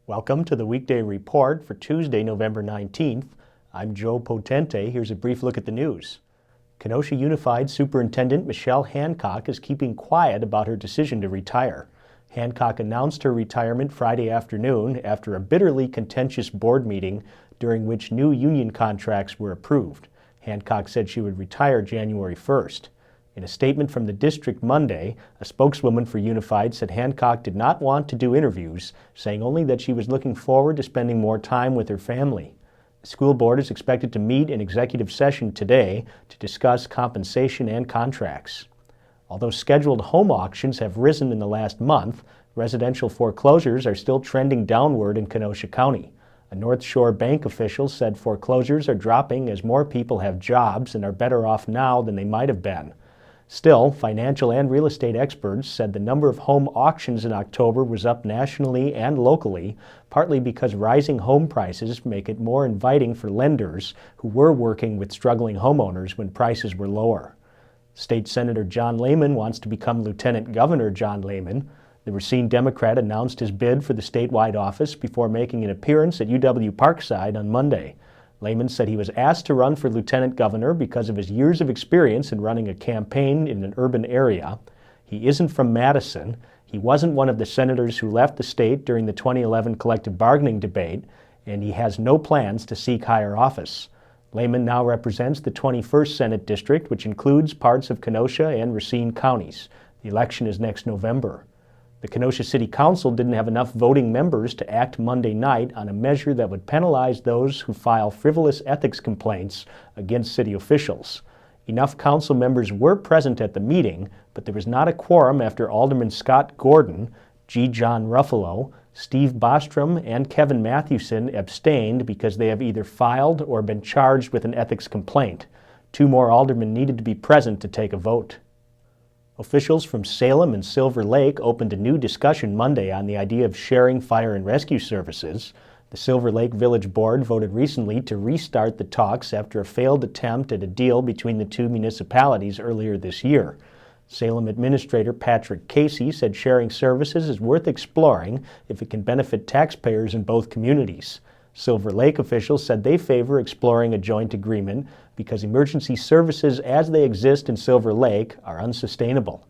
Welcome to the Weekday Report for Tuesday, November 19th. I'm Joe Potente. Here's a brief look at the news. Kenosha Unified Superintendent Michele Hancock is keeping quiet about her decision to retire. Hancock announced her retirement Friday afternoon after a bitterly contentious board meeting during which new union contracts were approved. Hancock said she would retire January 1st. In a statement from the district Monday, a spokeswoman for Unified said Hancock did not want to do interviews, saying only that she was looking forward to spending more time with her family. The school board is expected to meet in executive session today to discuss compensation and contracts. Although scheduled home auctions have risen in the last month, residential foreclosures are still trending downward in Kenosha County. A North Shore bank official said foreclosures are dropping as more people have jobs and are better off now than they might have been. Still, financial and real estate experts said the number of home auctions in October was up nationally and locally, partly because rising home prices make it more inviting for lenders who were working with struggling homeowners when prices were lower. State Senator John Lehman wants to become Lieutenant Governor John Lehman. The Racine Democrat announced his bid for the statewide office before making an appearance at UW Parkside on Monday. Lehman said he was asked to run for lieutenant governor because of his years of experience in running a campaign in an urban area. He isn't from Madison. He wasn't one of the senators who left the state during the 2011 collective bargaining debate, and he has no plans to seek higher office. Lehman now represents the 21st Senate District, which includes parts of Kenosha and Racine counties. The election is next November. The Kenosha City Council didn't have enough voting members to act Monday night on a measure that would penalize those who file frivolous ethics complaints against city officials. Enough council members were present at the meeting, but there was not a quorum after Alderman Scott Gordon, G. John Ruffalo, Steve Bostrom, and Kevin Mathewson abstained because they have either filed or been charged with an ethics complaint. 2 more aldermen needed to be present to take a vote. Officials from Salem and Silver Lake opened a new discussion Monday on the idea of sharing fire and rescue services. The Silver Lake Village Board voted recently to restart the talks after a failed attempt at a deal between the 2 municipalities earlier this year. Salem Administrator Patrick Casey said sharing services is worth exploring if it can benefit taxpayers in both communities. Silver Lake officials said they favor exploring a joint agreement because emergency services as they exist in Silver Lake are unsustainable.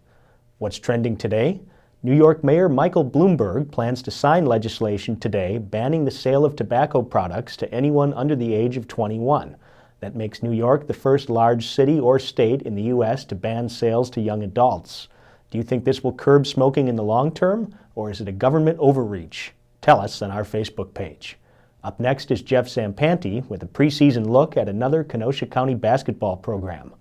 What's trending today? New York Mayor Michael Bloomberg plans to sign legislation today banning the sale of tobacco products to anyone under the age of 21. That makes New York the first large city or state in the U.S. to ban sales to young adults. Do you think this will curb smoking in the long term, or is it a government overreach? Tell us on our Facebook page. Up next is Jeff Zampanti with a preseason look at another Kenosha County basketball program.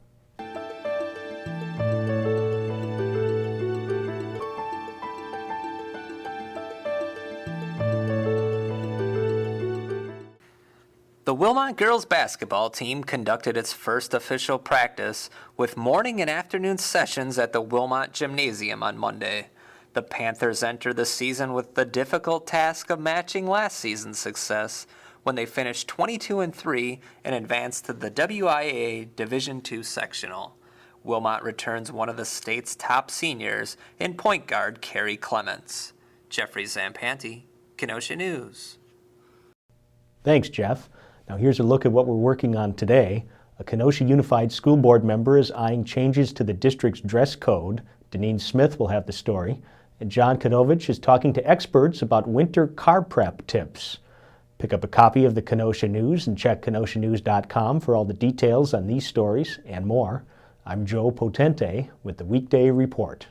The Wilmot girls basketball team conducted its first official practice with morning and afternoon sessions at the Wilmot Gymnasium on Monday. The Panthers enter the season with the difficult task of matching last season's success when they finished 22-3 and advanced to the WIAA Division II sectional. Wilmot returns one of the state's top seniors in point guard Carrie Clements. Jeffrey Zampanti, Kenosha News. Thanks, Jeff. Now here's a look at what we're working on today. A Kenosha Unified School Board member is eyeing changes to the district's dress code. Deneen Smith will have the story. And John Kanovich is talking to experts about winter car prep tips. Pick up a copy of the Kenosha News and check kenoshanews.com for all the details on these stories and more. I'm Joe Potente with the Weekday Report.